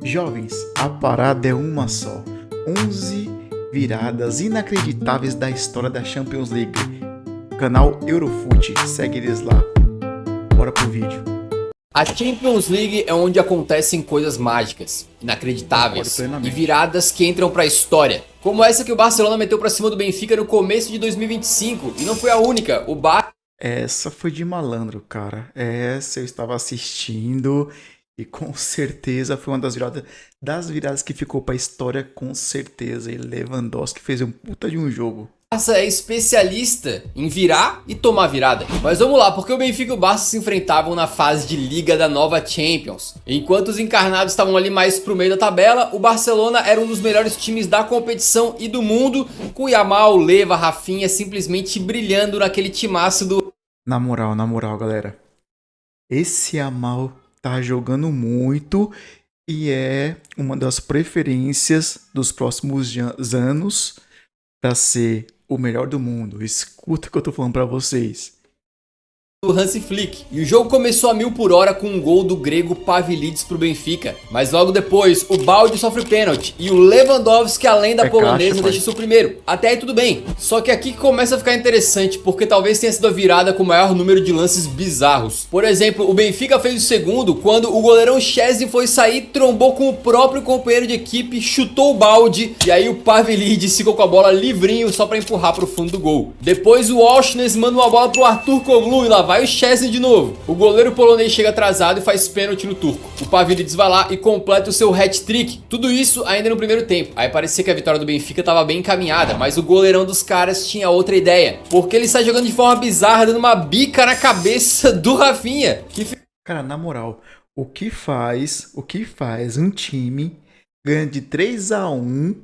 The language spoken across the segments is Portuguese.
Jovens, a parada é uma só. 11 viradas inacreditáveis da história da Champions League. Canal Eurofoot, segue eles lá. Bora pro vídeo. A Champions League é onde acontecem coisas mágicas, inacreditáveis e viradas que entram pra história. Como essa que o Barcelona meteu pra cima do Benfica no começo de 2025. E não foi a única, Essa foi de malandro, cara. Essa eu estava assistindo e com certeza foi uma das viradas que ficou pra história, com certeza. E Lewandowski fez um puta de um jogo. Barça é especialista em virar e tomar virada. Mas vamos lá, porque o Benfica e o Barça se enfrentavam na fase de Liga da nova Champions. Enquanto os encarnados estavam ali mais pro meio da tabela, o Barcelona era um dos melhores times da competição e do mundo, com o Yamal, Leva, Rafinha simplesmente brilhando naquele timaço do... Na moral, galera. Esse Yamal tá jogando muito e é uma das preferências dos próximos anos para ser o melhor do mundo. Escuta o que eu tô falando pra vocês. Do Hansi Flick. E o jogo começou a 1000 por hora com um gol do grego Pavlidis pro Benfica. Mas logo depois, o Balde sofre pênalti e o Lewandowski, além da polonesa, deixa seu primeiro. Até aí tudo bem. Só que aqui começa a ficar interessante, porque talvez tenha sido a virada com o maior número de lances bizarros. Por exemplo, o Benfica fez o segundo quando o goleirão Szczesny foi sair, trombou com o próprio companheiro de equipe, chutou o balde e aí o Pavlidis ficou com a bola livrinho só pra empurrar pro fundo do gol. Depois o Oshnes manda uma bola pro Artur Koglu e lá vai o Szczesny de novo. O goleiro polonês chega atrasado e faz pênalti no turco. O Pavlidis vai lá e completa o seu hat-trick. Tudo isso ainda no primeiro tempo. Aí parecia que a vitória do Benfica estava bem encaminhada, mas o goleirão dos caras tinha outra ideia. Porque ele sai jogando de forma bizarra, dando uma bica na cabeça do Rafinha. Cara, na moral, o que faz um time ganha de 3-1?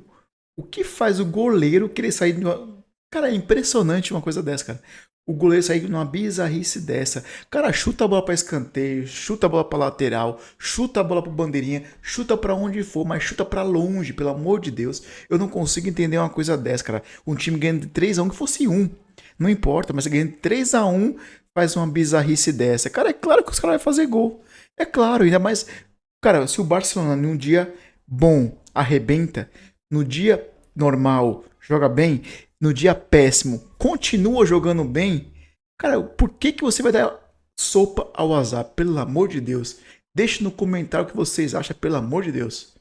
O que faz o goleiro querer sair de uma... Cara, é impressionante uma coisa dessa, cara. O goleiro sair numa bizarrice dessa. Cara, chuta a bola pra escanteio, chuta a bola pra lateral, chuta a bola pro bandeirinha, chuta pra onde for, mas chuta pra longe, pelo amor de Deus. Eu não consigo entender uma coisa dessa, cara. Um time ganhando de 3-1, que fosse 1. Não importa, mas ganhando de 3-1, faz uma bizarrice dessa. Cara, é claro que os caras vão fazer gol. É claro, ainda mais... Cara, se o Barcelona num dia bom arrebenta, no dia normal joga bem... No dia péssimo, continua jogando bem, cara, por que você vai dar sopa ao azar? Pelo amor de Deus. Deixe no comentário o que vocês acham, pelo amor de Deus.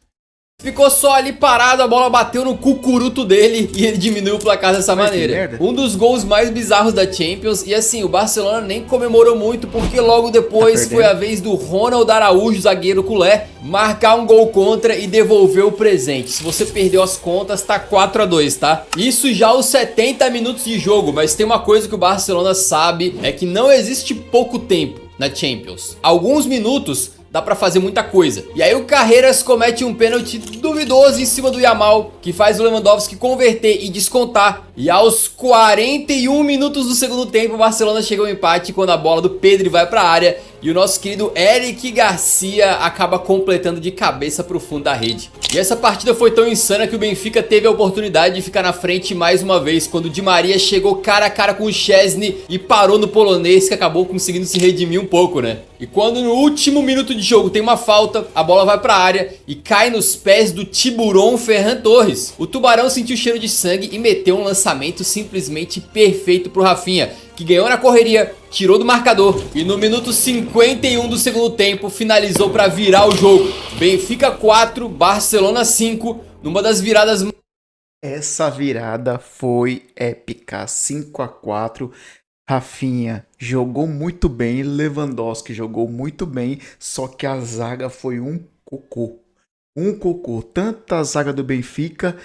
Ficou só ali parado, a bola bateu no cucuruto dele e ele diminuiu o placar dessa maneira. Um dos gols mais bizarros da Champions. E assim, o Barcelona nem comemorou muito, porque logo depois foi a vez do Ronald Araújo, zagueiro culé, marcar um gol contra e devolver o presente. Se você perdeu as contas, tá 4-2, tá? Isso já aos 70 minutos de jogo, mas tem uma coisa que o Barcelona sabe, é que não existe pouco tempo na Champions. Alguns minutos dá pra fazer muita coisa. E aí o Carreiras comete um pênalti duvidoso em cima do Yamal, que faz o Lewandowski converter e descontar. E aos 41 minutos do segundo tempo, o Barcelona chega ao empate quando a bola do Pedri vai pra área e o nosso querido Eric Garcia acaba completando de cabeça pro fundo da rede. E essa partida foi tão insana que o Benfica teve a oportunidade de ficar na frente mais uma vez, quando o Di Maria chegou cara a cara com o Szczesny e parou no polonês, que acabou conseguindo se redimir um pouco, né? E quando no último minuto de jogo tem uma falta, a bola vai pra área e cai nos pés do tiburon Ferran Torres. O tubarão sentiu cheiro de sangue e meteu um lançamento simplesmente perfeito pro Rafinha, que ganhou na correria, tirou do marcador e no minuto 51 do segundo tempo finalizou para virar o jogo. Benfica 4, Barcelona 5, numa das viradas... Essa virada foi épica, 5-4. Rafinha jogou muito bem, Lewandowski jogou muito bem, só que a zaga foi um cocô. Um cocô, tanto a zaga do Benfica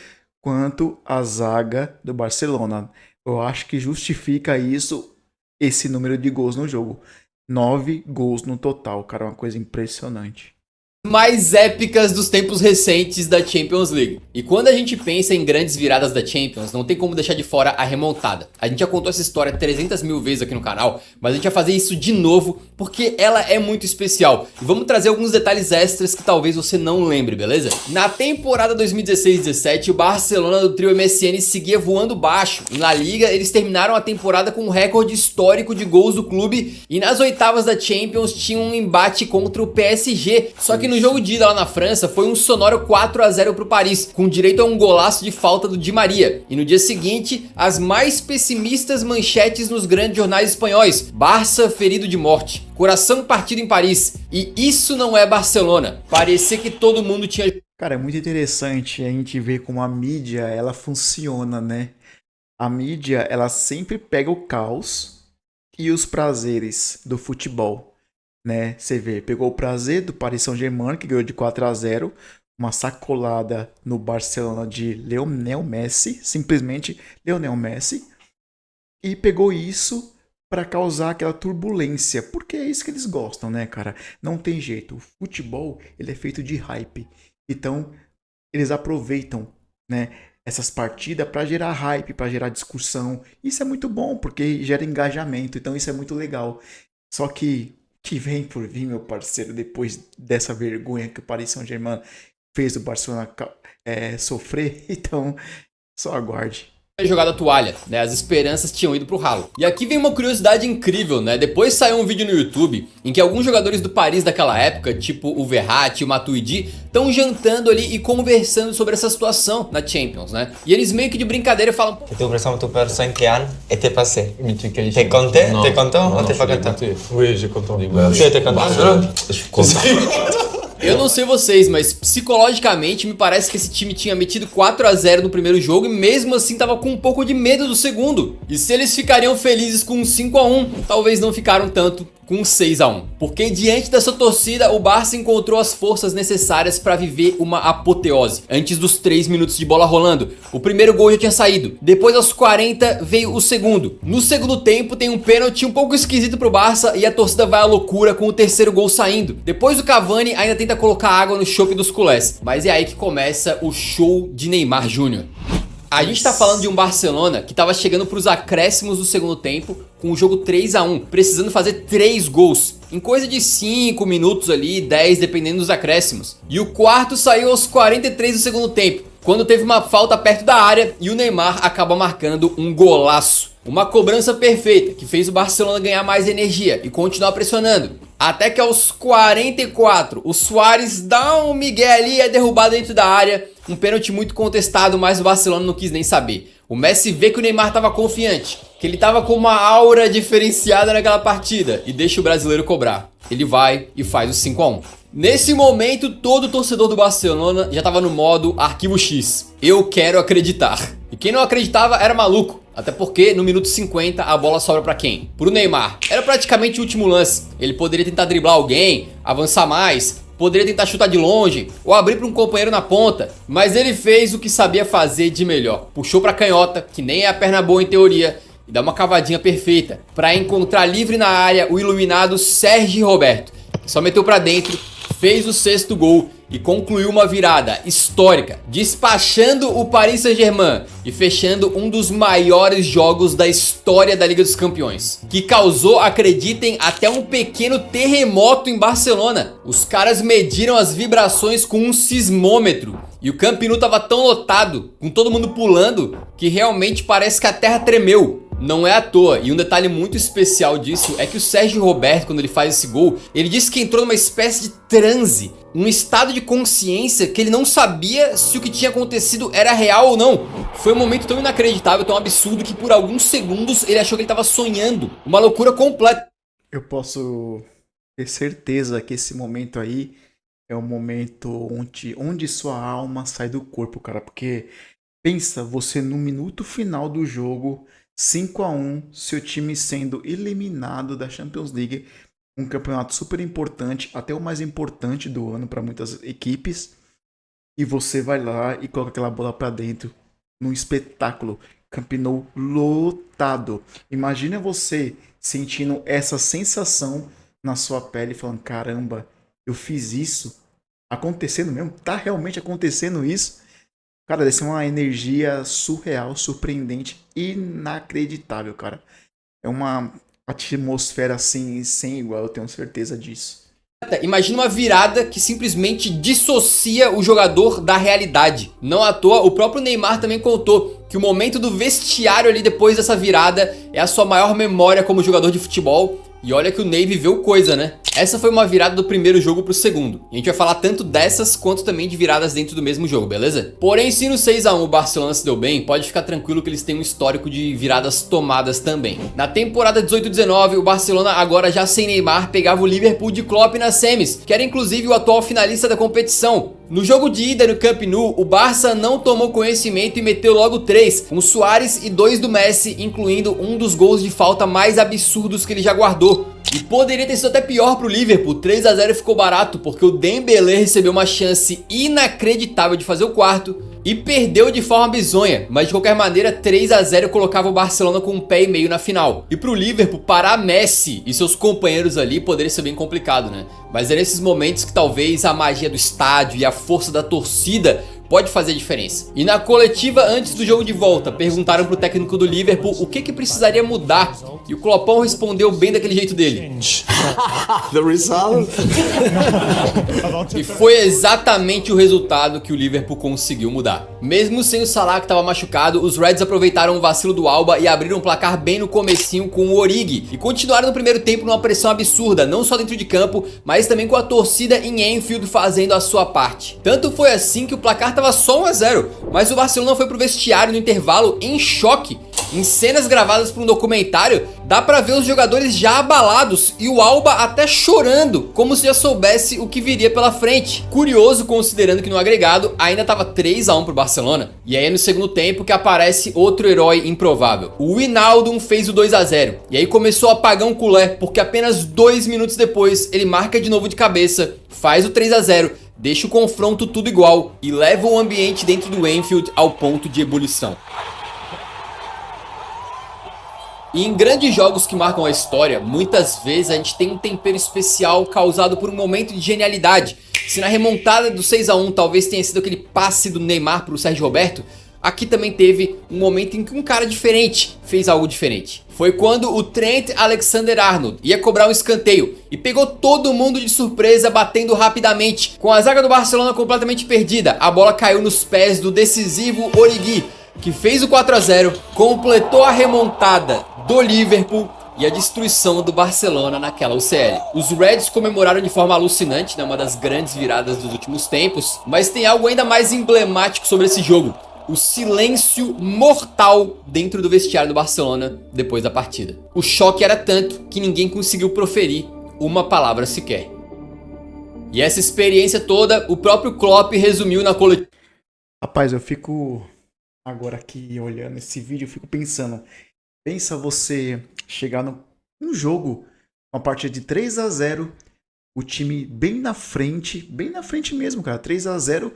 quanto a zaga do Barcelona. Eu acho que justifica isso, esse número de gols no jogo. 9 gols no total, cara, uma coisa impressionante. Mais épicas dos tempos recentes da Champions League. E quando a gente pensa em grandes viradas da Champions, não tem como deixar de fora a remontada. A gente já contou essa história 300 mil vezes aqui no canal, mas a gente vai fazer isso de novo porque ela é muito especial. E vamos trazer alguns detalhes extras que talvez você não lembre, beleza? Na temporada 2016-17, o Barcelona do trio MSN seguia voando baixo. E na Liga, eles terminaram a temporada com um recorde histórico de gols do clube. E nas oitavas da Champions tinha um embate contra o PSG. Só que que no jogo de ida lá na França foi um sonoro 4-0 pro Paris, com direito a um golaço de falta do Di Maria. E no dia seguinte, as mais pessimistas manchetes nos grandes jornais espanhóis: Barça ferido de morte, coração partido em Paris, e isso não é Barcelona. Parecia que todo mundo tinha... Cara, é muito interessante a gente ver como a mídia, ela funciona, né? A mídia, ela sempre pega o caos e os prazeres do futebol, né? Você vê, pegou o prazer do Paris Saint-Germain, que ganhou de 4-0, uma sacolada no Barcelona de Lionel Messi, simplesmente Lionel Messi, e pegou isso para causar aquela turbulência, porque é isso que eles gostam, né, cara? Não tem jeito, o futebol, ele é feito de hype, então eles aproveitam, né, essas partidas para gerar hype, para gerar discussão. Isso é muito bom, porque gera engajamento, então isso é muito legal. Só que vem por vir, meu parceiro, depois dessa vergonha que o Paris Saint-Germain fez o Barcelona sofrer, então só aguarde. Jogado a toalha, né? As esperanças tinham ido pro ralo. E aqui vem uma curiosidade incrível, né? Depois saiu um vídeo no YouTube em que alguns jogadores do Paris daquela época, tipo o Verratti e o Matuidi, estão jantando ali e conversando sobre essa situação na Champions, né? E eles meio que de brincadeira falam: Tu par exemple, tu perds 5 ans et t'es passé. Mais tu es qualifié. T'es content? Non. T'es content Non, ou t'es je pas suis content? dégoûté. Oui, j'ai content. Tu étais content? Je suis content. Eu não sei vocês, mas psicologicamente me parece que esse time tinha metido 4-0 no primeiro jogo e mesmo assim tava com um pouco de medo do segundo. E se eles ficariam felizes com um 5-1, talvez não ficaram tanto com um 6-1. Porque diante dessa torcida, o Barça encontrou as forças necessárias para viver uma apoteose. Antes dos 3 minutos de bola rolando, o primeiro gol já tinha saído. Depois aos 40 veio o segundo. No segundo tempo tem um pênalti um pouco esquisito pro Barça e a torcida vai à loucura com o terceiro gol saindo. Depois o Cavani ainda tenta colocar água no chope dos culés. Mas é aí que começa o show de Neymar Júnior. A gente tá falando de um Barcelona que tava chegando pros acréscimos do segundo tempo com o jogo 3-1, precisando fazer 3 gols em coisa de 5 minutos ali, 10 dependendo dos acréscimos. E o quarto saiu aos 43 do segundo tempo, quando teve uma falta perto da área e o Neymar acaba marcando um golaço. Uma cobrança perfeita que fez o Barcelona ganhar mais energia e continuar pressionando. Até que aos 44, o Suárez dá um migué ali e é derrubado dentro da área. Um pênalti muito contestado, mas o Barcelona não quis nem saber. O Messi vê que o Neymar estava confiante, que ele estava com uma aura diferenciada naquela partida e deixa o brasileiro cobrar. Ele vai e faz o 5-1. Nesse momento, todo torcedor do Barcelona já estava no modo arquivo X. Eu quero acreditar. E quem não acreditava era maluco. Até porque no minuto 50 a bola sobra pra quem? Pro Neymar. Era praticamente o último lance. Ele poderia tentar driblar alguém, avançar mais, poderia tentar chutar de longe ou abrir para um companheiro na ponta. Mas ele fez o que sabia fazer de melhor. Puxou pra canhota, que nem é a perna boa em teoria, e dá uma cavadinha perfeita para encontrar livre na área o iluminado Sergi Roberto, que só meteu pra dentro, fez o 6º gol e concluiu uma virada histórica, despachando o Paris Saint-Germain e fechando um dos maiores jogos da história da Liga dos Campeões, que causou, acreditem, até um pequeno terremoto em Barcelona. Os caras mediram as vibrações com um sismômetro e o Camp Nou tava tão lotado, com todo mundo pulando, que realmente parece que a terra tremeu. Não é à toa, e um detalhe muito especial disso é que o Sergi Roberto, quando ele faz esse gol, ele disse que entrou numa espécie de transe, um estado de consciência que ele não sabia se o que tinha acontecido era real ou não. Foi um momento tão inacreditável, tão absurdo, que por alguns segundos ele achou que ele estava sonhando. Uma loucura completa. Eu posso ter certeza que esse momento aí é o momento onde sua alma sai do corpo, cara. Porque pensa, você no minuto final do jogo, 5-1, seu time sendo eliminado da Champions League, um campeonato super importante, até o mais importante do ano para muitas equipes, e você vai lá e coloca aquela bola para dentro, num espetáculo, Camp Nou lotado. Imagina você sentindo essa sensação na sua pele, falando, caramba, eu fiz isso, acontecendo mesmo? Tá realmente acontecendo isso? Cara, deve ser uma energia surreal, surpreendente, inacreditável, cara. É uma atmosfera assim, sem igual, eu tenho certeza disso. Imagina uma virada que simplesmente dissocia o jogador da realidade. Não à toa, o próprio Neymar também contou que o momento do vestiário ali depois dessa virada é a sua maior memória como jogador de futebol. E olha que o Ney viveu coisa, né? Essa foi uma virada do primeiro jogo pro segundo. E a gente vai falar tanto dessas quanto também de viradas dentro do mesmo jogo, beleza? Porém, se no 6 a 1 o Barcelona se deu bem, pode ficar tranquilo que eles têm um histórico de viradas tomadas também. Na temporada 18-19, o Barcelona, agora já sem Neymar, pegava o Liverpool de Klopp nas semis, que era inclusive o atual finalista da competição. No jogo de ida no Camp Nou, o Barça não tomou conhecimento e meteu logo 3, com Suárez e 2 do Messi, incluindo um dos gols de falta mais absurdos que ele já guardou. E poderia ter sido até pior pro Liverpool, 3 a 0 ficou barato, porque o Dembélé recebeu uma chance inacreditável de fazer o quarto e perdeu de forma bizonha, mas de qualquer maneira 3 a 0 colocava o Barcelona com um pé e meio na final. E pro Liverpool parar Messi e seus companheiros ali poderia ser bem complicado, né? Mas é nesses momentos que talvez a magia do estádio e a força da torcida pode fazer diferença. E na coletiva antes do jogo de volta, perguntaram pro técnico do Liverpool o que precisaria mudar. E o Kloppão respondeu bem daquele jeito dele. The result. E foi exatamente o resultado que o Liverpool conseguiu mudar. Mesmo sem o Salah que estava machucado, os Reds aproveitaram o vacilo do Alba e abriram o placar bem no comecinho com o Origi. E continuaram no primeiro tempo numa pressão absurda, não só dentro de campo, mas também com a torcida em Anfield fazendo a sua parte. Tanto foi assim que o placar estava só 1 a 0, mas o Barcelona foi pro vestiário no intervalo em choque. Em cenas gravadas por um documentário, dá pra ver os jogadores já abalados e o Alba até chorando, como se já soubesse o que viria pela frente. Curioso considerando que no agregado ainda tava 3 a 1 pro Barcelona. E aí no segundo tempo que aparece outro herói improvável. O Wijnaldum fez o 2 a 0. E aí começou a apagar um culé, porque apenas 2 minutos depois ele marca de novo de cabeça, faz o 3 a 0, deixa o confronto tudo igual e leva o ambiente dentro do Anfield ao ponto de ebulição. E em grandes jogos que marcam a história, muitas vezes a gente tem um tempero especial causado por um momento de genialidade. Se na remontada do 6 a 1 talvez tenha sido aquele passe do Neymar para o Sérgio Roberto, aqui também teve um momento em que um cara diferente fez algo diferente. Foi quando o Trent Alexander-Arnold ia cobrar um escanteio e pegou todo mundo de surpresa batendo rapidamente. Com a zaga do Barcelona completamente perdida, a bola caiu nos pés do decisivo Origi, que fez o 4 a 0, completou a remontada do Liverpool e a destruição do Barcelona naquela UCL. Os Reds comemoraram de forma alucinante, né, uma das grandes viradas dos últimos tempos, mas tem algo ainda mais emblemático sobre esse jogo: o silêncio mortal dentro do vestiário do Barcelona depois da partida. O choque era tanto que ninguém conseguiu proferir uma palavra sequer. E essa experiência toda, o próprio Klopp resumiu na coletiva. Rapaz, eu fico agora aqui olhando esse vídeo, eu fico pensando. Pensa você chegar num jogo, uma partida de 3 a 0, o time bem na frente mesmo, cara. 3 a 0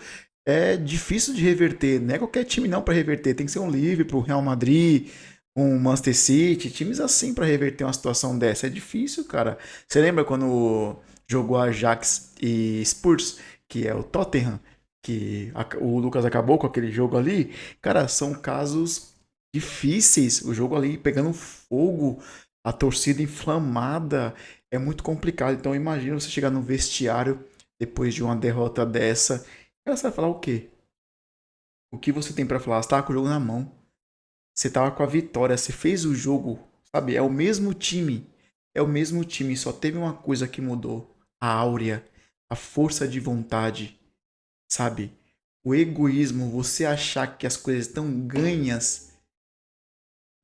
é difícil de reverter, não é qualquer time não para reverter, tem que ser um Liverpool, Real Madrid, um Manchester City, times assim para reverter uma situação dessa, é difícil, cara. Você lembra quando jogou Ajax e Spurs, que é o Tottenham, que o Lucas acabou com aquele jogo ali? Cara, são casos difíceis, o jogo ali pegando fogo, a torcida inflamada, é muito complicado. Então imagina você chegar no vestiário depois de uma derrota dessa, cara, você vai falar o quê? O que você tem pra falar? Você tava com o jogo na mão, você tava com a vitória, você fez o jogo, sabe? É o mesmo time, só teve uma coisa que mudou: a áurea, a força de vontade, sabe? O egoísmo, você achar que as coisas estão ganhas.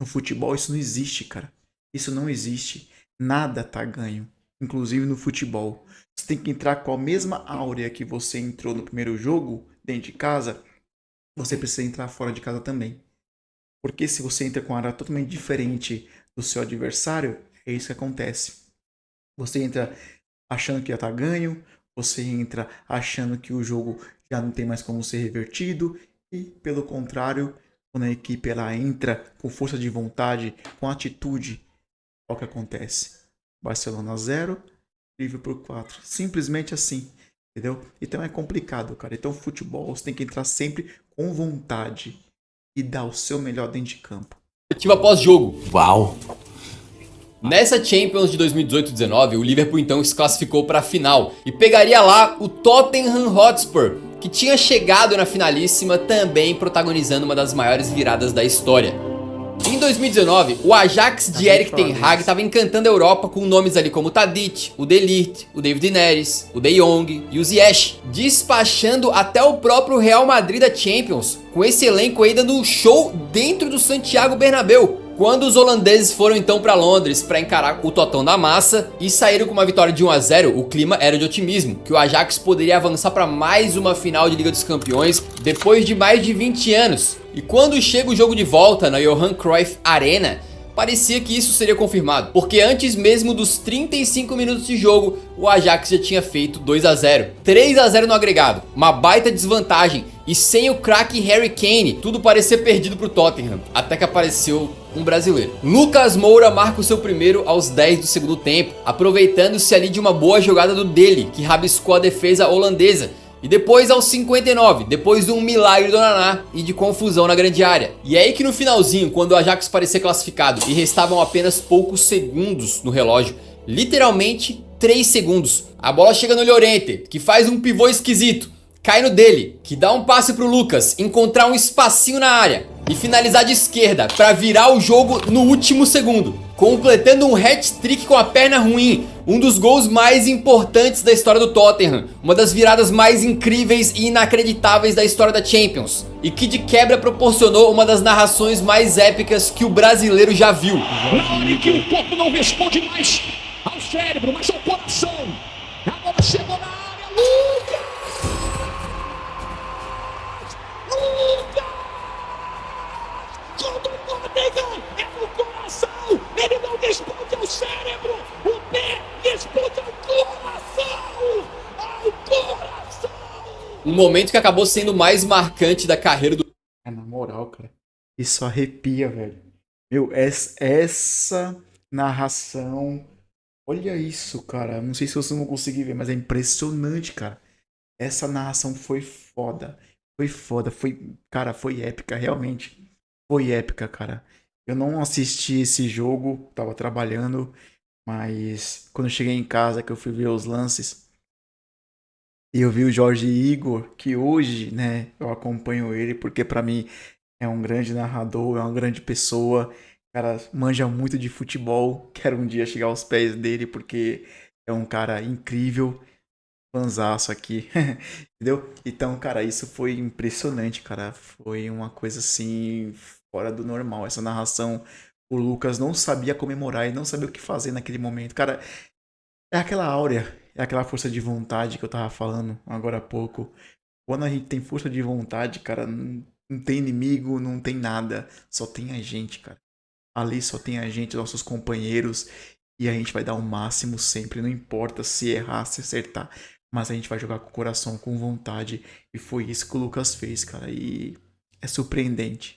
No futebol isso não existe, cara. Isso não existe. Nada tá ganho. Inclusive no futebol. Você tem que entrar com a mesma áurea que você entrou no primeiro jogo, dentro de casa. Você precisa entrar fora de casa também. Porque se você entra com a área totalmente diferente do seu adversário, é isso que acontece. Você entra achando que já tá ganho. Você entra achando que o jogo já não tem mais como ser revertido. E pelo contrário, quando a equipe ela entra com força de vontade, com atitude, olha o que acontece. Barcelona 0, Liverpool 4. Simplesmente assim, entendeu? Então é complicado, cara. Então futebol você tem que entrar sempre com vontade e dar o seu melhor dentro de campo. Coletiva pós-jogo. Uau! Nessa Champions de 2018-19, o Liverpool então se classificou para a final e pegaria lá o Tottenham Hotspur, que tinha chegado na finalíssima também protagonizando uma das maiores viradas da história. Em 2019, o Ajax de Erik ten Hag estava encantando a Europa com nomes ali como o Tadic, o De Ligt, o David Neres, o De Jong e o Ziyech, despachando até o próprio Real Madrid da Champions, com esse elenco aí dando um show dentro do Santiago Bernabéu. Quando os holandeses foram então para Londres para encarar o Totão da Massa e saíram com uma vitória de 1 a 0, o clima era de otimismo, que o Ajax poderia avançar para mais uma final de Liga dos Campeões depois de mais de 20 anos. E quando chega o jogo de volta na Johan Cruyff Arena, parecia que isso seria confirmado, porque antes mesmo dos 35 minutos de jogo, o Ajax já tinha feito 2 a 0, 3 a 0 no agregado, uma baita desvantagem, e sem o craque Harry Kane, tudo parecia perdido pro Tottenham, até que apareceu um brasileiro. Lucas Moura marca o seu primeiro aos 10 do segundo tempo, aproveitando-se ali de uma boa jogada do Dele, que rabiscou a defesa holandesa. E depois aos 59, depois de um milagre do Naná e de confusão na grande área. E é aí que no finalzinho, quando o Ajax parecia classificado e restavam apenas poucos segundos no relógio, literalmente 3 segundos, a bola chega no Llorente, que faz um pivô esquisito, cai no Dele, que dá um passe pro Lucas encontrar um espacinho na área e finalizar de esquerda para virar o jogo no último segundo, completando um hat-trick com a perna ruim, um dos gols mais importantes da história do Tottenham, uma das viradas mais incríveis e inacreditáveis da história da Champions, e que de quebra proporcionou uma das narrações mais épicas que o brasileiro já viu. Na hora em que o corpo não responde mais ao cérebro, mas ao coração, a bola chegou na área, Lucas! Quando o Tottenham é no coração, ele não responde ao cérebro, o pé responde ao coração, Um momento que acabou sendo o mais marcante da carreira do... Na moral, cara, isso arrepia, velho. Meu, essa narração, olha isso, cara, não sei se vocês vão conseguir ver, mas é impressionante, cara. Essa narração foi foda, cara, foi épica, realmente. Foi épica, cara. Eu não assisti esse jogo, tava trabalhando, mas quando eu cheguei em casa, que eu fui ver os lances, e eu vi o Jorge Igor, que hoje, né, eu acompanho ele, porque pra mim é um grande narrador, é uma grande pessoa, cara, manja muito de futebol, quero um dia chegar aos pés dele, porque é um cara incrível, fanzaço aqui, entendeu? Então, cara, isso foi impressionante, cara, foi uma coisa assim... fora do normal, essa narração, o Lucas não sabia comemorar e não sabia o que fazer naquele momento, cara, é aquela áurea, é aquela força de vontade que eu tava falando agora há pouco, quando a gente tem força de vontade, cara, não tem inimigo, não tem nada, só tem a gente, cara, ali só tem a gente, nossos companheiros, e a gente vai dar o máximo sempre, não importa se errar, se acertar, mas a gente vai jogar com o coração, com vontade, e foi isso que o Lucas fez, cara, e é surpreendente.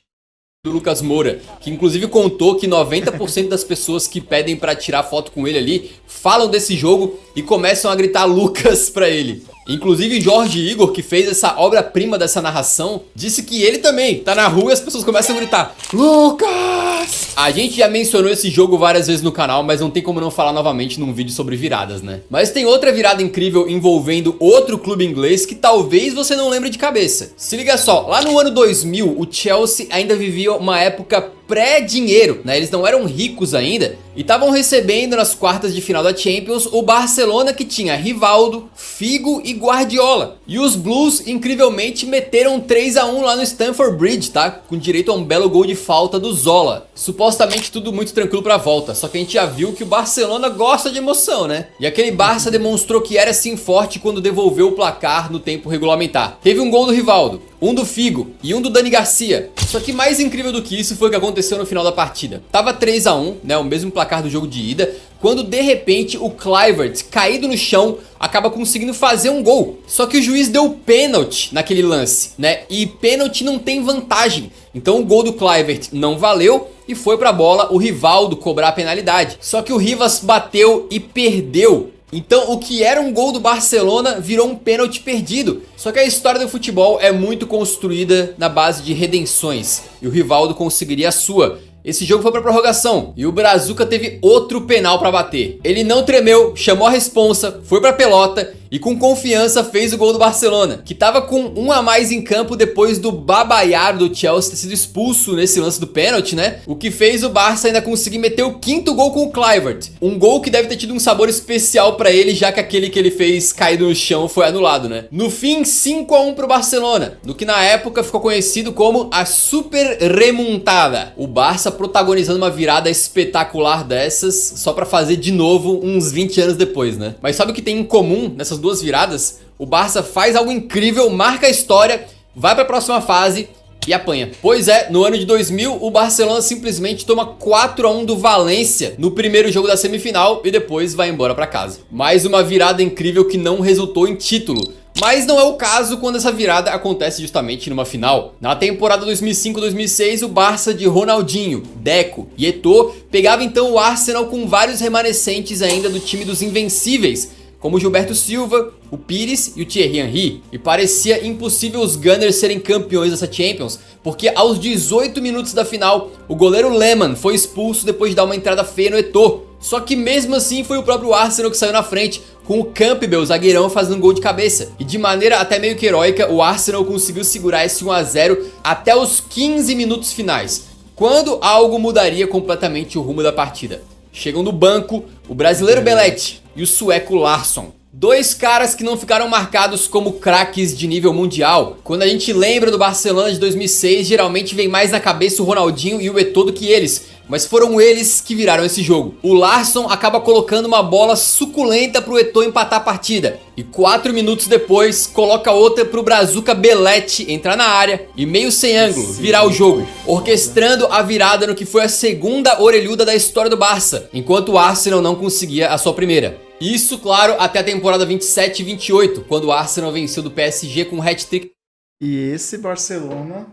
Do Lucas Moura, que inclusive contou que 90% das pessoas que pedem pra tirar foto com ele ali falam desse jogo e começam a gritar Lucas pra ele. Inclusive Jorge Igor, que fez essa obra-prima dessa narração, disse que ele também tá na rua e as pessoas começam a gritar Lucas! A gente já mencionou esse jogo várias vezes no canal, mas não tem como não falar novamente num vídeo sobre viradas, né? Mas tem outra virada incrível envolvendo outro clube inglês que talvez você não lembre de cabeça. Se liga só, lá no ano 2000, o Chelsea ainda vivia uma época pré-dinheiro, né? Eles não eram ricos ainda e estavam recebendo nas quartas de final da Champions o Barcelona, que tinha Rivaldo, Figo e Guardiola. E os Blues incrivelmente meteram 3 a 1 lá no Stamford Bridge, tá? Com direito a um belo gol de falta do Zola. Supostamente tudo muito tranquilo pra volta, só que a gente já viu que o Barcelona gosta de emoção, né? E aquele Barça demonstrou que era sim forte quando devolveu o placar no tempo regulamentar. Teve um gol do Rivaldo, um do Figo e um do Dani Garcia. Só que mais incrível do que isso foi o que aconteceu no final da partida. Tava 3 a 1, né, o mesmo placar do jogo de ida, quando de repente o Kluivert, caído no chão, acaba conseguindo fazer um gol. Só que o juiz deu pênalti naquele lance, né? E pênalti não tem vantagem. Então o gol do Kluivert não valeu e foi pra bola o Rivaldo cobrar a penalidade. Só que o Rivas bateu e perdeu. Então o que era um gol do Barcelona virou um pênalti perdido. Só que a história do futebol é muito construída na base de redenções. E o Rivaldo conseguiria a sua. Esse jogo foi pra prorrogação e o Brazuca teve outro penal pra bater. Ele não tremeu, chamou a responsa, foi pra pelota e com confiança fez o gol do Barcelona, que tava com um a mais em campo depois do babaiar do Chelsea ter sido expulso nesse lance do pênalti, né? O que fez o Barça ainda conseguir meter o 5º gol com o Kluivert. Um gol que deve ter tido um sabor especial pra ele, já que aquele que ele fez caído no chão foi anulado, né? No fim, 5-1 pro Barcelona, no que na época ficou conhecido como a Super Remontada. O Barça protagonizando uma virada espetacular dessas, só pra fazer de novo uns 20 anos depois, né? Mas sabe o que tem em comum nessas duas viradas? O Barça faz algo incrível, marca a história, vai pra próxima fase e apanha. Pois é, no ano de 2000, o Barcelona simplesmente toma 4-1 do Valência no primeiro jogo da semifinal e depois vai embora pra casa. Mais uma virada incrível que não resultou em título. Mas não é o caso quando essa virada acontece justamente numa final. Na temporada 2005-2006, o Barça de Ronaldinho, Deco e Eto'o pegava então o Arsenal com vários remanescentes ainda do time dos Invencíveis, como o Gilberto Silva, o Pires e o Thierry Henry. E parecia impossível os Gunners serem campeões dessa Champions, porque aos 18 minutos da final, o goleiro Lehmann foi expulso depois de dar uma entrada feia no Eto'o. Só que mesmo assim foi o próprio Arsenal que saiu na frente, com o Campbell, zagueirão, fazendo um gol de cabeça. E de maneira até meio que heróica, o Arsenal conseguiu segurar esse 1-0 até os 15 minutos finais, quando algo mudaria completamente o rumo da partida. Chegam no banco o brasileiro Belletti e o sueco Larsson. Dois caras que não ficaram marcados como craques de nível mundial. Quando a gente lembra do Barcelona de 2006, geralmente vem mais na cabeça o Ronaldinho e o Eto'o do que eles. Mas foram eles que viraram esse jogo. O Larsson acaba colocando uma bola suculenta pro Eto'o empatar a partida. E 4 minutos depois, coloca outra pro brazuca Belletti entrar na área e meio sem ângulo, virar o jogo. Orquestrando a virada no que foi a segunda orelhuda da história do Barça, enquanto o Arsenal não conseguia a sua primeira. Isso, claro, até a temporada 27 e 28, quando o Arsenal venceu do PSG com um hat-trick. E esse Barcelona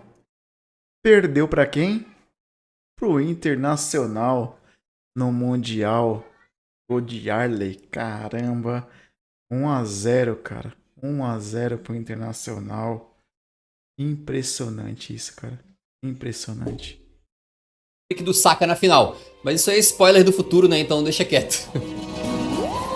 perdeu pra quem? Pro Internacional no Mundial. Gol de Arley, caramba. 1-0, cara. 1-0 pro Internacional. Impressionante isso, cara. Impressionante. Do Saka na final. Mas isso aí é spoiler do futuro, né? Então deixa quieto.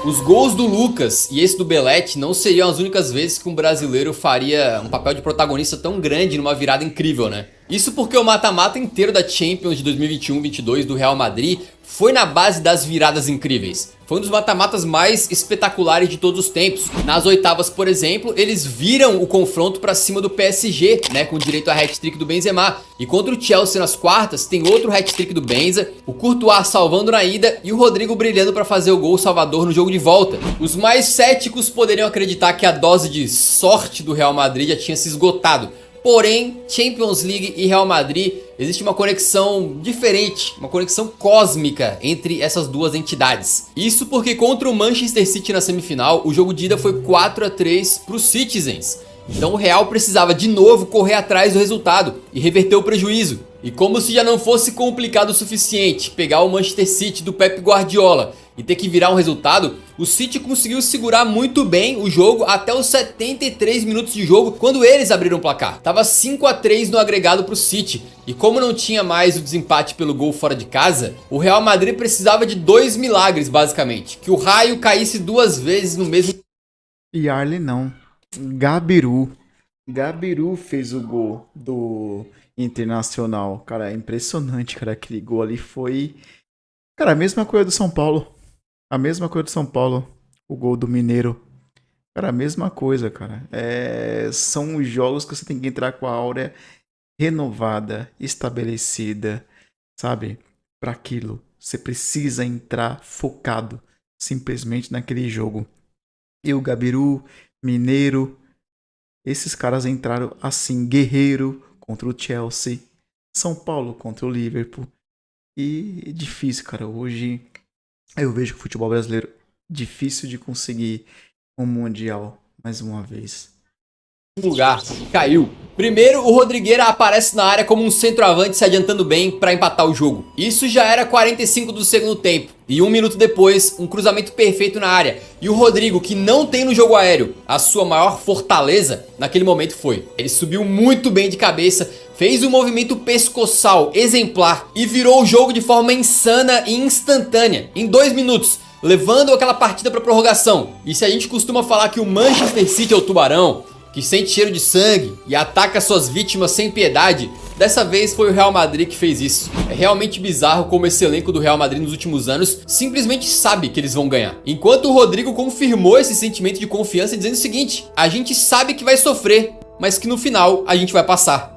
Os gols do Lucas e esse do Belletti não seriam as únicas vezes que um brasileiro faria um papel de protagonista tão grande numa virada incrível, né? Isso porque o mata-mata inteiro da Champions de 2021-22 do Real Madrid foi na base das viradas incríveis. Foi um dos mata-matas mais espetaculares de todos os tempos. Nas oitavas, por exemplo, eles viram o confronto pra cima do PSG, né, com direito a hat-trick do Benzema. E contra o Chelsea nas quartas, tem outro hat-trick do Benza, o Courtois salvando na ida e o Rodrigo brilhando pra fazer o gol salvador no jogo de volta. Os mais céticos poderiam acreditar que a dose de sorte do Real Madrid já tinha se esgotado. Porém, Champions League e Real Madrid, existe uma conexão diferente, uma conexão cósmica entre essas duas entidades. Isso porque contra o Manchester City na semifinal, o jogo de ida foi 4-3 para os Citizens. Então o Real precisava de novo correr atrás do resultado e reverter o prejuízo. E como se já não fosse complicado o suficiente pegar o Manchester City do Pep Guardiola e ter que virar um resultado, o City conseguiu segurar muito bem o jogo até os 73 minutos de jogo, quando eles abriram o placar. Tava 5-3 no agregado pro City, e como não tinha mais o desempate pelo gol fora de casa, o Real Madrid precisava de 2 milagres basicamente, que o raio caísse 2 vezes no mesmo... E Arley não, Gabiru fez o gol do Internacional. Cara, é impressionante, cara, aquele gol ali foi... Cara, a mesma coisa do São Paulo. A mesma coisa do São Paulo. O gol do Mineiro. Cara, a mesma coisa, cara. São os jogos que você tem que entrar com a áurea renovada, estabelecida, sabe? Para aquilo. Você precisa entrar focado simplesmente naquele jogo. E o Gabiru, Mineiro, esses caras entraram assim. Guerreiro contra o Chelsea. São Paulo contra o Liverpool. E é difícil, cara. Hoje eu vejo que o futebol brasileiro difícil de conseguir um Mundial mais uma vez. Lugar, caiu. Primeiro, o Rodrigueira aparece na área como um centroavante se adiantando bem para empatar o jogo. Isso já era 45 do segundo tempo. E 1 minuto depois, um cruzamento perfeito na área. E o Rodrigo, que não tem no jogo aéreo a sua maior fortaleza, naquele momento foi. Ele subiu muito bem de cabeça, fez um movimento pescoçal exemplar e virou o jogo de forma insana e instantânea. Em 2 minutos, levando aquela partida para prorrogação. E se a gente costuma falar que o Manchester City é o tubarão, que sente cheiro de sangue e ataca suas vítimas sem piedade, dessa vez foi o Real Madrid que fez isso. É realmente bizarro como esse elenco do Real Madrid nos últimos anos simplesmente sabe que eles vão ganhar. Enquanto o Rodrigo confirmou esse sentimento de confiança dizendo o seguinte: a gente sabe que vai sofrer, mas que no final a gente vai passar.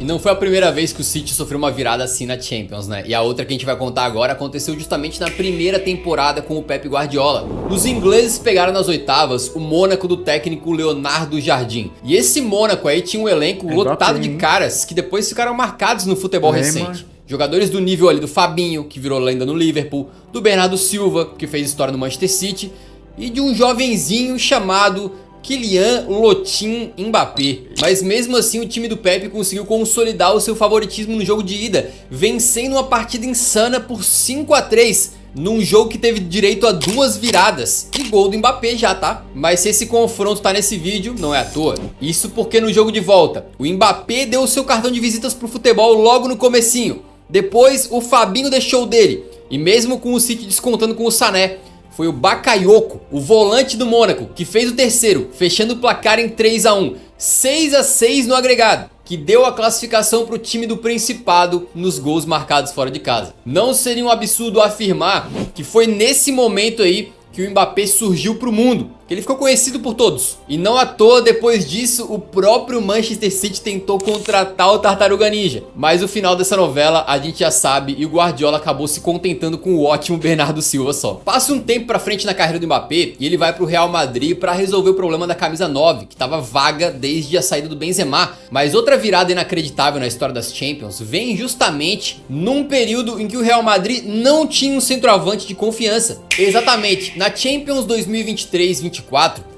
E não foi a primeira vez que o City sofreu uma virada assim na Champions, né? E a outra que a gente vai contar agora aconteceu justamente na primeira temporada com o Pep Guardiola. Os ingleses pegaram nas oitavas o Mônaco do técnico Leonardo Jardim. E esse Mônaco aí tinha um elenco lotado de caras que depois ficaram marcados no futebol recente. Jogadores do nível ali do Fabinho, que virou lenda no Liverpool, do Bernardo Silva, que fez história no Manchester City, e de um jovenzinho chamado Kylian Lotin Mbappé. Mas mesmo assim o time do Pep conseguiu consolidar o seu favoritismo no jogo de ida, vencendo uma partida insana por 5-3, num jogo que teve direito a 2 viradas e gol do Mbappé já, tá? Mas se esse confronto tá nesse vídeo, não é à toa. Isso porque no jogo de volta, o Mbappé deu o seu cartão de visitas pro futebol logo no comecinho. Depois o Fabinho deixou dele, e mesmo com o City descontando com o Sané, foi o Bakayoko, o volante do Mônaco, que fez o terceiro, fechando o placar em 3-1, 6-6 no agregado, que deu a classificação para o time do Principado nos gols marcados fora de casa. Não seria um absurdo afirmar que foi nesse momento aí que o Mbappé surgiu para o mundo, que ele ficou conhecido por todos. E não à toa, depois disso, o próprio Manchester City tentou contratar o Tartaruga Ninja. Mas o final dessa novela a gente já sabe, e o Guardiola acabou se contentando com o ótimo Bernardo Silva só. Passa um tempo pra frente na carreira do Mbappé e ele vai pro Real Madrid para resolver o problema da camisa 9, que estava vaga desde a saída do Benzema. Mas outra virada inacreditável na história das Champions vem justamente num período em que o Real Madrid não tinha um centroavante de confiança. Exatamente, na Champions 2023-24,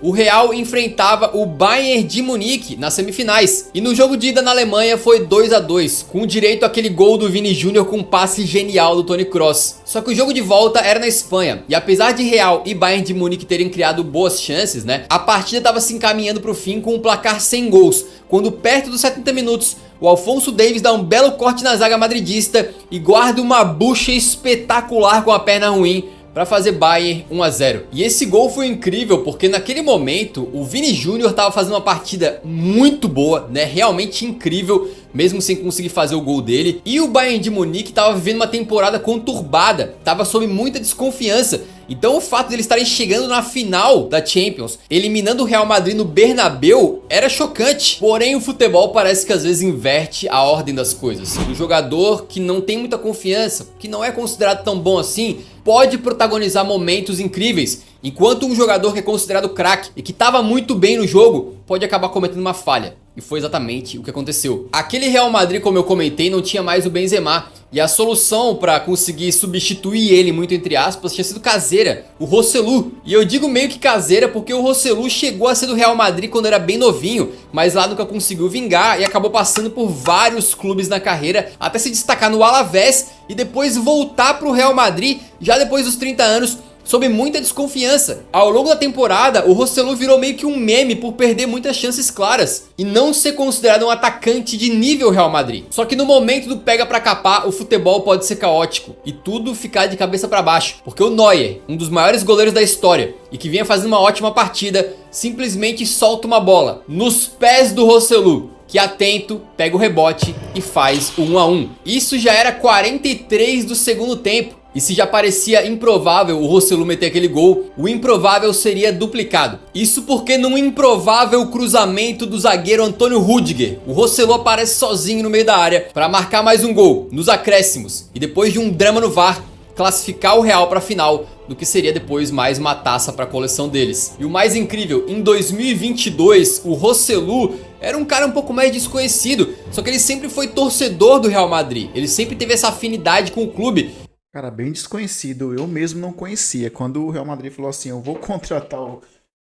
o Real enfrentava o Bayern de Munique nas semifinais. E no jogo de ida na Alemanha foi 2-2, com direito àquele gol do Vini Júnior com um passe genial do Toni Kroos. Só que o jogo de volta era na Espanha, e apesar de Real e Bayern de Munique terem criado boas chances, né, a partida estava se encaminhando para o fim com um placar sem gols, quando perto dos 70 minutos, o Alphonso Davies dá um belo corte na zaga madridista e guarda uma bucha espetacular com a perna ruim para fazer Bayern 1-0. E esse gol foi incrível porque naquele momento o Vini Júnior estava fazendo uma partida muito boa, né? Realmente incrível, mesmo sem conseguir fazer o gol dele. E o Bayern de Munique estava vivendo uma temporada conturbada, estava sob muita desconfiança. Então o fato de eles estarem chegando na final da Champions, eliminando o Real Madrid no Bernabéu, era chocante. Porém o futebol parece que às vezes inverte a ordem das coisas. Um jogador que não tem muita confiança, que não é considerado tão bom assim, pode protagonizar momentos incríveis, enquanto um jogador que é considerado craque e que estava muito bem no jogo, pode acabar cometendo uma falha. E foi exatamente o que aconteceu. Aquele Real Madrid, como eu comentei, não tinha mais o Benzema. E a solução para conseguir substituir ele, muito entre aspas, tinha sido caseira, o Rosselló. E eu digo meio que caseira porque o Rosselló chegou a ser do Real Madrid quando era bem novinho, mas lá nunca conseguiu vingar e acabou passando por vários clubes na carreira, até se destacar no Alavés e depois voltar para o Real Madrid, já depois dos 30 anos, sob muita desconfiança. Ao longo da temporada, o Rosselló virou meio que um meme por perder muitas chances claras e não ser considerado um atacante de nível Real Madrid. Só que no momento do pega pra capar, o futebol pode ser caótico e tudo ficar de cabeça pra baixo, porque o Neuer, um dos maiores goleiros da história e que vinha fazendo uma ótima partida, simplesmente solta uma bola nos pés do Rosselló, que atento, pega o rebote e faz o 1-1. Isso já era 43 do segundo tempo. E se já parecia improvável o Rosselló meter aquele gol, o improvável seria duplicado. Isso porque num improvável cruzamento do zagueiro Antônio Rüdiger, o Rosselló aparece sozinho no meio da área para marcar mais um gol, nos acréscimos. E depois de um drama no VAR, classificar o Real para a final, do que seria depois mais uma taça para a coleção deles. E o mais incrível, em 2022, o Rosselló era um cara um pouco mais desconhecido, só que ele sempre foi torcedor do Real Madrid, ele sempre teve essa afinidade com o clube. Cara, bem desconhecido, eu mesmo não conhecia. Quando o Real Madrid falou assim, eu vou contratar o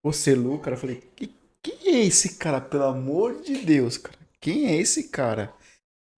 Rosselló, cara, eu falei, quem é esse cara, pelo amor de Deus, cara? Quem é esse cara?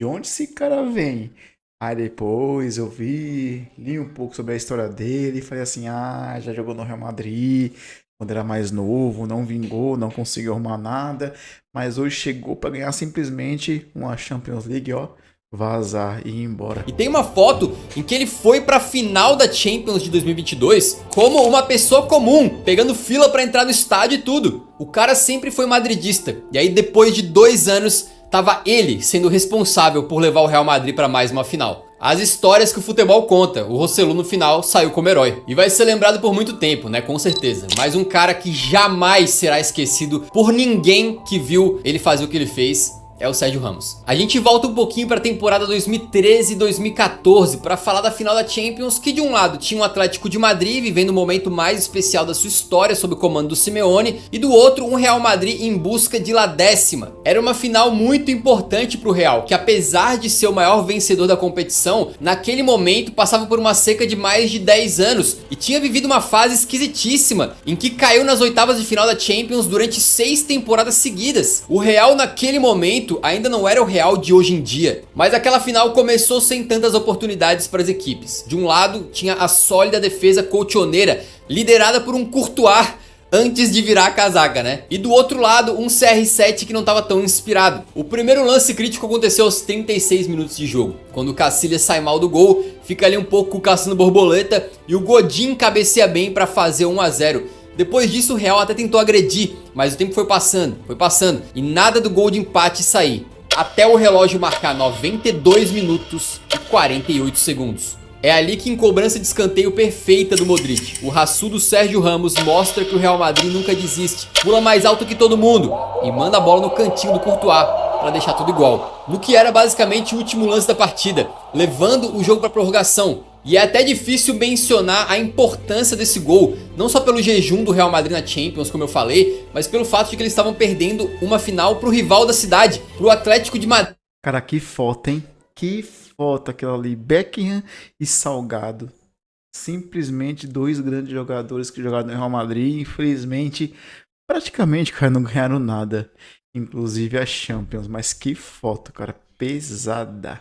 De onde esse cara vem? Aí depois eu li um pouco sobre a história dele e falei assim, já jogou no Real Madrid, quando era mais novo, não vingou, não conseguiu arrumar nada, mas hoje chegou para ganhar simplesmente uma Champions League, ó. vazar e ir embora. E tem uma foto em que ele foi pra final da Champions de 2022 como uma pessoa comum, pegando fila pra entrar no estádio e tudo. O cara sempre foi madridista. E aí depois de 2 anos, tava ele sendo responsável por levar o Real Madrid pra mais uma final. As histórias que o futebol conta, o Joselu no final saiu como herói. E vai ser lembrado por muito tempo, né, com certeza. Mas um cara que jamais será esquecido por ninguém que viu ele fazer o que ele fez é o Sérgio Ramos. A gente volta um pouquinho para a temporada 2013-2014 para falar da final da Champions, que de um lado tinha o Atlético de Madrid vivendo o momento mais especial da sua história sob o comando do Simeone, e do outro um Real Madrid em busca de la 10ª. Era uma final muito importante para o Real, que apesar de ser o maior vencedor da competição, naquele momento passava por uma seca de mais de 10 anos e tinha vivido uma fase esquisitíssima, em que caiu nas oitavas de final da Champions durante 6 temporadas seguidas. O Real naquele momento ainda não era o Real de hoje em dia, mas aquela final começou sem tantas oportunidades para as equipes. De um lado tinha a sólida defesa colchoneira, liderada por um Courtois antes de virar a casaca, né? E do outro lado um CR7 que não estava tão inspirado. O primeiro lance crítico aconteceu aos 36 minutos de jogo, quando o Casillas sai mal do gol, fica ali um pouco caçando borboleta e o Godin cabeceia bem para fazer 1 a 0. Depois disso o Real até tentou agredir, mas o tempo foi passando, e nada do gol de empate sair, até o relógio marcar 92 minutos e 48 segundos. É ali que, em cobrança de escanteio perfeita do Modric, o raçudo Sérgio Ramos mostra que o Real Madrid nunca desiste, pula mais alto que todo mundo e manda a bola no cantinho do Courtois para deixar tudo igual, no que era basicamente o último lance da partida, levando o jogo para prorrogação. E é até difícil mencionar a importância desse gol, não só pelo jejum do Real Madrid na Champions, como eu falei, mas pelo fato de que eles estavam perdendo uma final pro rival da cidade, pro Atlético de Madrid. Cara, que foto, hein? Que foto aquela ali. Beckham e Salgado. Simplesmente 2 grandes jogadores que jogaram no Real Madrid. Infelizmente, praticamente, cara, não ganharam nada. Inclusive a Champions. Mas que foto, cara. Pesada.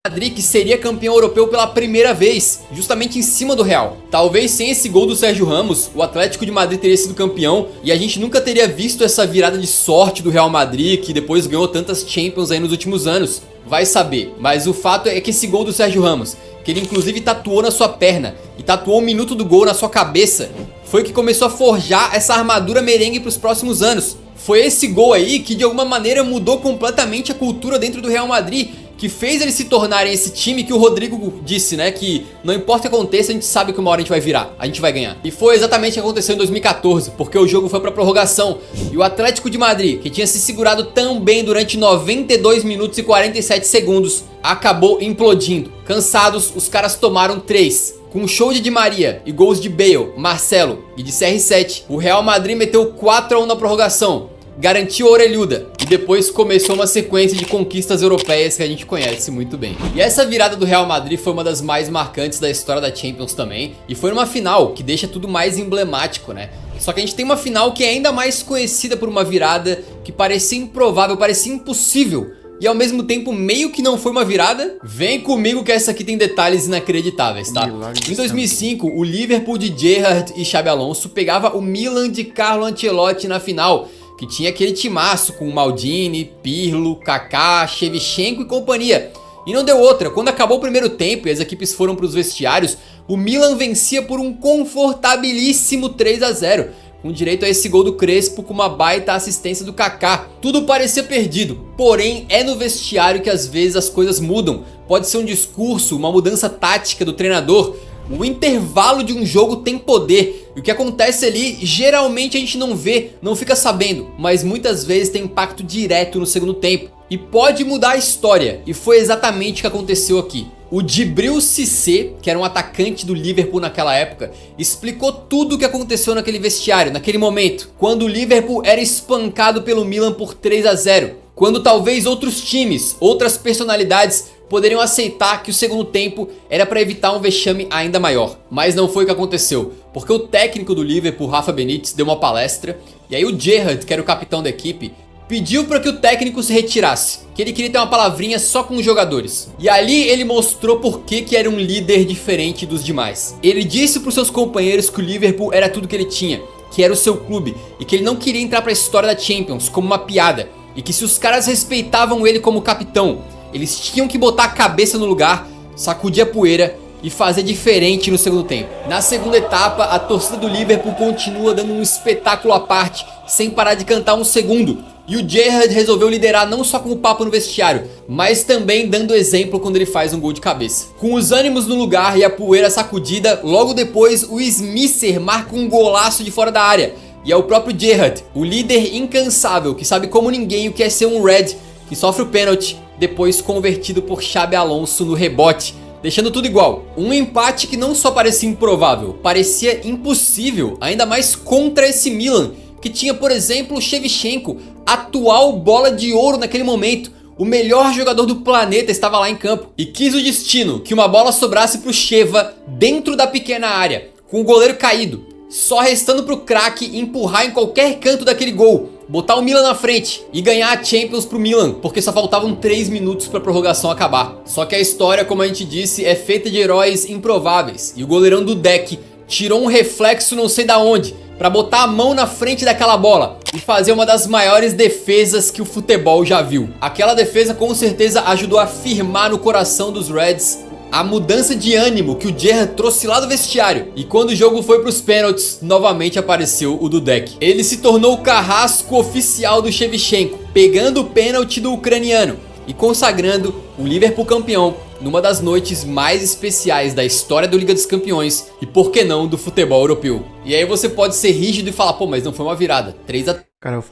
Madrid, que seria campeão europeu pela primeira vez, justamente em cima do Real. Talvez sem esse gol do Sérgio Ramos, o Atlético de Madrid teria sido campeão e a gente nunca teria visto essa virada de sorte do Real Madrid, que depois ganhou tantas Champions aí nos últimos anos. Vai saber, mas o fato é que esse gol do Sérgio Ramos, que ele inclusive tatuou na sua perna e tatuou o minuto do gol na sua cabeça, foi o que começou a forjar essa armadura merengue para os próximos anos. Foi esse gol aí que de alguma maneira mudou completamente a cultura dentro do Real Madrid, que fez eles se tornarem esse time que o Rodrigo disse, né? Que não importa o que aconteça, a gente sabe que uma hora a gente vai virar, a gente vai ganhar. E foi exatamente o que aconteceu em 2014, porque o jogo foi pra prorrogação e o Atlético de Madrid, que tinha se segurado tão bem durante 92 minutos e 47 segundos, acabou implodindo. Cansados, os caras tomaram 3. Com show de Di Maria e gols de Bale, Marcelo e de CR7, o Real Madrid meteu 4 a 1 na prorrogação, garantiu a orelhuda e depois começou uma sequência de conquistas europeias que a gente conhece muito bem. E essa virada do Real Madrid foi uma das mais marcantes da história da Champions também, e foi numa final que deixa tudo mais emblemático, né? Só que a gente tem uma final que é ainda mais conhecida por uma virada que parecia improvável, parecia impossível, e ao mesmo tempo meio que não foi uma virada. Vem comigo que essa aqui tem detalhes inacreditáveis, tá? Em 2005, o Liverpool de Gerrard e Xabi Alonso pegava o Milan de Carlo Ancelotti na final, que tinha aquele timaço com Maldini, Pirlo, Kaká, Shevchenko e companhia. E não deu outra, quando acabou o primeiro tempo e as equipes foram para os vestiários, o Milan vencia por um confortabilíssimo 3 a 0, com direito a esse gol do Crespo com uma baita assistência do Kaká. Tudo parecia perdido, porém é no vestiário que às vezes as coisas mudam. Pode ser um discurso, uma mudança tática do treinador. O intervalo de um jogo tem poder, e o que acontece ali geralmente a gente não vê, não fica sabendo, mas muitas vezes tem impacto direto no segundo tempo e pode mudar a história, e foi exatamente o que aconteceu aqui. O Djibril Cissé, que era um atacante do Liverpool naquela época, explicou tudo o que aconteceu naquele vestiário, naquele momento, quando o Liverpool era espancado pelo Milan por 3 a 0, quando talvez outros times, outras personalidades poderiam aceitar que o segundo tempo era para evitar um vexame ainda maior. Mas não foi o que aconteceu, porque o técnico do Liverpool, Rafa Benítez, deu uma palestra, e aí o Gerrard, que era o capitão da equipe, pediu para que o técnico se retirasse, que ele queria ter uma palavrinha só com os jogadores. E ali ele mostrou por que era um líder diferente dos demais. Ele disse para os seus companheiros que o Liverpool era tudo que ele tinha, que era o seu clube, e que ele não queria entrar para a história da Champions como uma piada, e que se os caras respeitavam ele como capitão, Eles tinham que botar a cabeça no lugar, sacudir a poeira e fazer diferente no segundo tempo. Na segunda etapa, a torcida do Liverpool continua dando um espetáculo à parte, sem parar de cantar um segundo. E o Gerrard resolveu liderar não só com o papo no vestiário, mas também dando exemplo quando ele faz um gol de cabeça. Com os ânimos no lugar e a poeira sacudida, logo depois o Smisser marca um golaço de fora da área. E é o próprio Gerrard, o líder incansável, que sabe como ninguém o que é ser um Red, que sofre o pênalti, depois convertido por Xabi Alonso no rebote, deixando tudo igual. Um empate que não só parecia improvável, parecia impossível, ainda mais contra esse Milan, que tinha, por exemplo, o Shevchenko, atual bola de ouro naquele momento. O melhor jogador do planeta estava lá em campo. E quis o destino que uma bola sobrasse pro Sheva dentro da pequena área, com o goleiro caído. Só restando pro craque empurrar em qualquer canto daquele gol, botar o Milan na frente e ganhar a Champions pro Milan, porque só faltavam 3 minutos pra prorrogação acabar. Só que a história, como a gente disse, é feita de heróis improváveis. E o goleirão do Deck tirou um reflexo não sei da onde, pra botar a mão na frente daquela bola e fazer uma das maiores defesas que o futebol já viu. Aquela defesa com certeza ajudou a firmar no coração dos Reds a mudança de ânimo que o Gerrard trouxe lá do vestiário. E quando o jogo foi pros pênaltis, novamente apareceu o Dudek. Ele se tornou o carrasco oficial do Shevchenko, pegando o pênalti do ucraniano e consagrando o Liverpool campeão numa das noites mais especiais da história do Liga dos Campeões e, por que não, do futebol europeu. E aí você pode ser rígido e falar, pô, mas não foi uma virada, 3-3. Cara, eu vou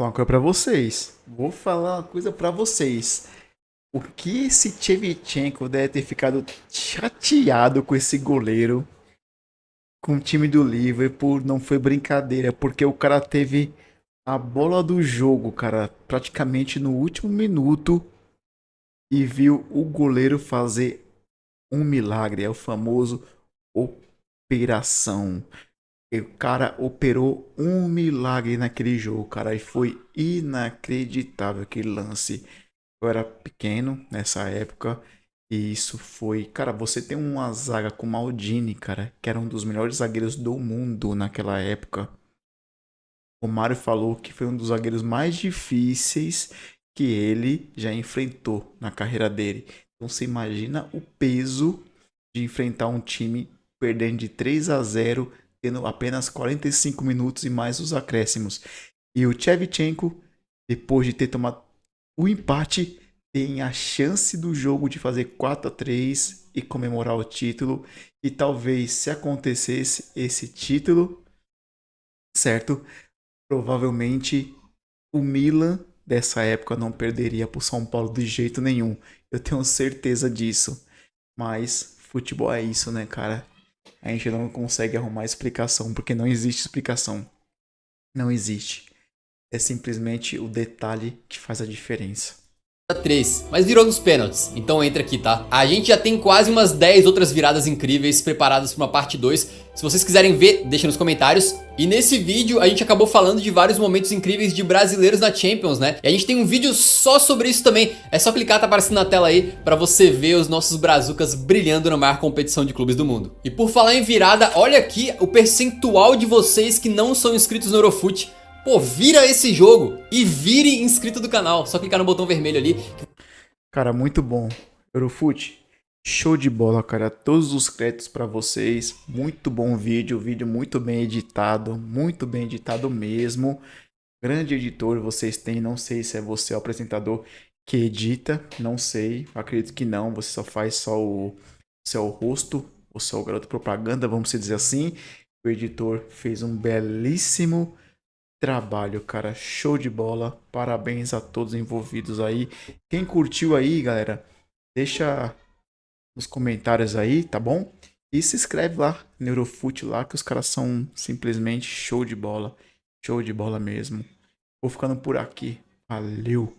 falar uma coisa pra vocês. O que esse Shevchenko deve ter ficado chateado com esse goleiro, com o time do Liverpool, não foi brincadeira, porque o cara teve a bola do jogo, cara, praticamente no último minuto e viu o goleiro fazer um milagre, é o famoso operação. O cara operou um milagre naquele jogo, cara, e foi inacreditável aquele lance. Eu era pequeno nessa época e isso foi... Cara, você tem uma zaga com Maldini, cara, que era um dos melhores zagueiros do mundo naquela época. O Mário falou que foi um dos zagueiros mais difíceis que ele já enfrentou na carreira dele. Então você imagina o peso de enfrentar um time perdendo de 3-0, tendo apenas 45 minutos e mais os acréscimos. E o Shevchenko, depois de ter tomado o empate, tem a chance do jogo de fazer 4-3 e comemorar o título. E talvez, se acontecesse esse título, certo? Provavelmente o Milan dessa época não perderia para o São Paulo de jeito nenhum. Eu tenho certeza disso. Mas futebol é isso, né, cara? A gente não consegue arrumar explicação, porque não existe explicação. Não existe. É simplesmente o detalhe que faz a diferença. 3, mas virou nos pênaltis, então entra aqui, tá? A gente já tem quase umas 10 outras viradas incríveis preparadas para uma parte 2. Se vocês quiserem ver, deixa nos comentários. E nesse vídeo a gente acabou falando de vários momentos incríveis de brasileiros na Champions, né? E a gente tem um vídeo só sobre isso também. É só clicar, tá aparecendo na tela aí, pra você ver os nossos brazucas brilhando na maior competição de clubes do mundo. E por falar em virada, olha aqui o percentual de vocês que não são inscritos no Eurofoot. Pô, vira esse jogo e vire inscrito do canal. Só clicar no botão vermelho ali. Cara, muito bom. Eurofoot, show de bola, cara. Todos os créditos pra vocês. Muito bom vídeo muito bem editado mesmo. Grande editor vocês têm. Não sei se é você o apresentador que edita. Não sei, acredito que não. Você só faz só o seu rosto, o seu garoto propaganda, vamos dizer assim. O editor fez um belíssimo trabalho, cara, show de bola, parabéns a todos envolvidos aí. Quem curtiu aí, galera, deixa nos comentários aí, tá bom? E se inscreve lá no Eurofoot lá, que os caras são simplesmente show de bola mesmo. Vou ficando por aqui, valeu!